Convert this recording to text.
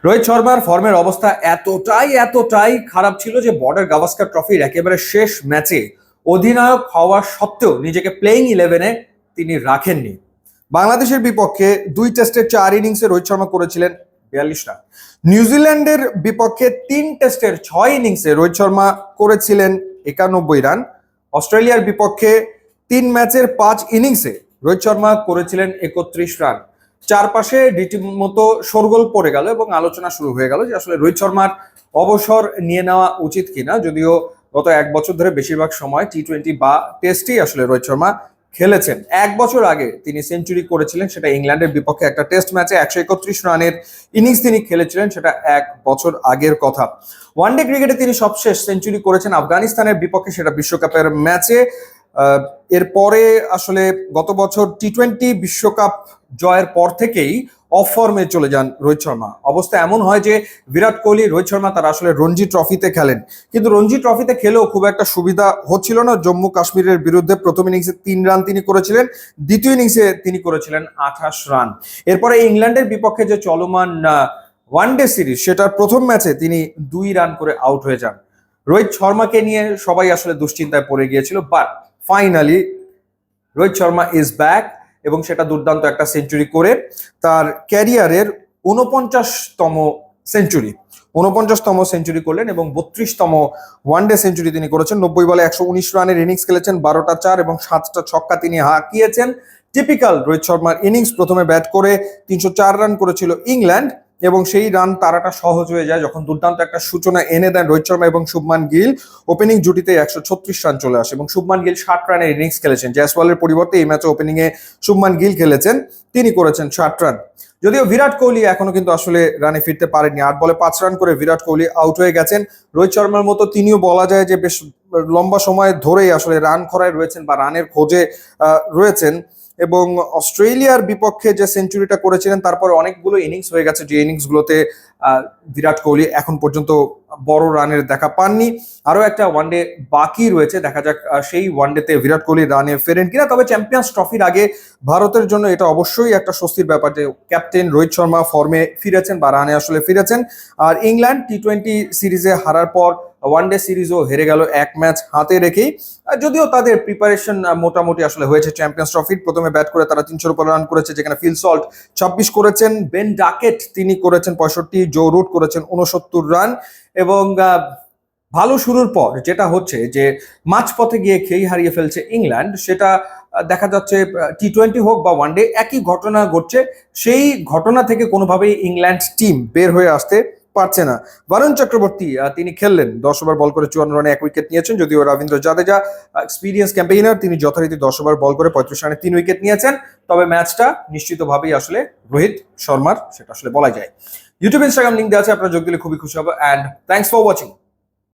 রোহিত শর্মার ফর্মের অবস্থা এতটাই খারাপ ছিল যে বর্ডার গাভাস্কার ট্রফির একেবারে শেষ ম্যাচে অধিনায়ক হওয়া সত্ত্বেও নিজেকে প্লেইং ইলেভেনে তিনি রাখেননি। বাংলাদেশের বিপক্ষে 2 টেস্টের 4 ইনিংসে রোহিত শর্মা করেছিলেন 42 রান। নিউজিল্যান্ডের বিপক্ষে 3 টেস্টের 6 ইনিংসে রোহিত শর্মা করেছিলেন 91 রান। অস্ট্রেলিয়ার বিপক্ষে 3 ম্যাচের 5 ইনিংসে রোহিত শর্মা করেছিলেন 31 রান। চারপাশে রীতিমতো শোরগোল পড়ে গেল এবং আলোচনা শুরু হয়ে গেল যে আসলে রোহিত শর্মার অবসর নিয়ে নেওয়া উচিত কিনা, যদিও গত 1 বছর ধরে বেশিরভাগ সময় টি-20 বা টেস্টেই আসলে রোহিত শর্মা খেলেছেন। 1 বছর আগে তিনি সেঞ্চুরি করেছিলেন, সেটা ইংল্যান্ডের বিপক্ষে একটা টেস্ট ম্যাচে 131 রানের ইনিংস তিনি খেলেছিলেন, সেটা 1 বছর আগের কথা। ওয়ানডে ক্রিকেটে তিনি সবশেষ সেঞ্চুরি করেছেন আফগানিস্তানের বিপক্ষে, সেটা বিশ্বকাপের ম্যাচে। এরপরে আসলে গত বছর টি-20 বিশ্বকাপ জয়ের পর থেকেই অফ ফর্মে চলে যান রোহিত শর্মা। অবস্থা এমন হয় যে বিরাট কোহলি, রোহিত শর্মা তারা আসলে রঞ্জি ট্রফিতে খেলেন, কিন্তু রঞ্জি ট্রফিতে খেলেও খুব একটা সুবিধা হচ্ছিল না। জম্মু কাশ্মীরের বিরুদ্ধে প্রথম ইনিংসে 3 রান তিনি করেছিলেন, দ্বিতীয় ইনিংসে তিনি করেছিলেন 28 রান। এরপরে ইংল্যান্ডের বিপক্ষে যে চলমান ওয়ানডে সিরিজ, সেটার প্রথম ম্যাচে তিনি 2 রান করে আউট হয়ে যান। রোহিত শর্মাকে নিয়ে সবাই আসলে দুশ্চিন্তায় পড়ে গিয়েছিল, but finally Rohit Sharma is back এবং সেটা দুর্দান্ত একটা সেঞ্চুরি করে তার ক্যারিয়ারের 49তম সেঞ্চুরি 49তম সেঞ্চুরি করলেন এবং 32তম ওয়ানডে সেঞ্চুরি তিনি করেছেন। 90 বলে 119 রানের ইনিংস খেলেছেন, 12টা 4 এবং 7টা ছক্কা তিনি হাঁকিয়েছেন। টিপিক্যাল রোহিত শর্মার ইনিংস। প্রথমে ব্যাট করে 304 রান করেছিল ইংল্যান্ড এবং সেই রান তারাটা সহজ হয়ে যায় যখন দুর্দান্ত একটা সূচনা এনে দেন রোহিত শর্মা এবং শুভমান গিল। ওপেনিং জুটিতে 136 রান চলে আসে এবং শুভমান গিল 60 রানের ইনিংস খেলেছেন। জয়সওয়ালের পরিবর্তে এই ম্যাচে ওপেনিংয়ে শুভমান গিল খেলেছেন, তিনি করেছেন 60 রান। যদিও বিরাট কোহলি এখনো কিন্তু আসলে রানে ফিরতে পারেননি। 8 বলে 5 রান করে বিরাট কোহলি আউট হয়ে গেছেন। রোহিত শর্মার মতো তিনিও বলা যায় যে বেশ লম্বা সময় ধরেই আসলে রান খরায় রয়েছেন বা রানের খোঁজে রয়েছেন। এবং অস্ট্রেলিয়ার বিপক্ষে যে সেঞ্চুরিটা করেছিলেন তারপরে অনেকগুলো ইনিংস হয়ে গেছে, যে ইনিংসগুলোতে বিরাট কোহলি এখন পর্যন্ত বড় রানের দেখা পাননি। আরো একটা ওয়ানডে বাকি রয়েছে, দেখা যাক সেই ওয়ানডেতে বিরাট কোহলি রানে ফেরেন কিনা। তবে চ্যাম্পিয়ন্স ট্রফির আগে ভারতের জন্য এটা অবশ্যই একটা স্বস্তির ব্যাপার যে ক্যাপ্টেন রোহিত শর্মা ফর্মে ফিরেছেন বা রানে আসলে ফিরেছেন। আর ইংল্যান্ড টি-20 সিরিজে হারার পর ওয়ানডে সিরিজও হেরে গেল 1 ম্যাচ হাতে রেখেই। যদিও তাদের প্রিপারেশন মোটামুটি আসলে হয়েছে চ্যাম্পিয়ন্স ট্রফির। প্রথমে ব্যাট করে তারা 300 উপর রান করেছে, যেখানে ফিল সল্ট 26 করেছেন, বেন ডাকেট তিনি করেছেন 65, জো রুট করেছেন 69 রান। এবং ভালো শুরুর পর যেটা হচ্ছে যে মাঝপথে গিয়ে খেই হারিয়ে ফেলছে ইংল্যান্ড, সেটা দেখা যাচ্ছে টি-20 হোক বা ওয়ানডে একই ঘটনা ঘটছে। সেই ঘটনা থেকে কোনোভাবেই ইংল্যান্ড টিম বের হয়ে আসতে পারছে না। বরুণ চক্রবর্তী তিনি খেললেন 10 ওভার বল করে 54 রানে 1 উইকেট নিয়েছেন। যদিও রবীন্দ্র জাদেজা এক্সপিরিয়েন্স ক্যাম্পেইনার, তিনি যথারীতি 10 ওভার বল করে 35 রানে 3 উইকেট নিয়েছেন। তবে ম্যাচটা নিশ্চিতভাবেই আসলে রোহিত শর্মার, সেটা আসলে বলা যায়। ইউটিউব, ইনস্টাগ্রাম লিঙ্ক দেওয়া আছে, আপনারা যোগ দিলে খুবই খুশি হবো। And thanks for watching.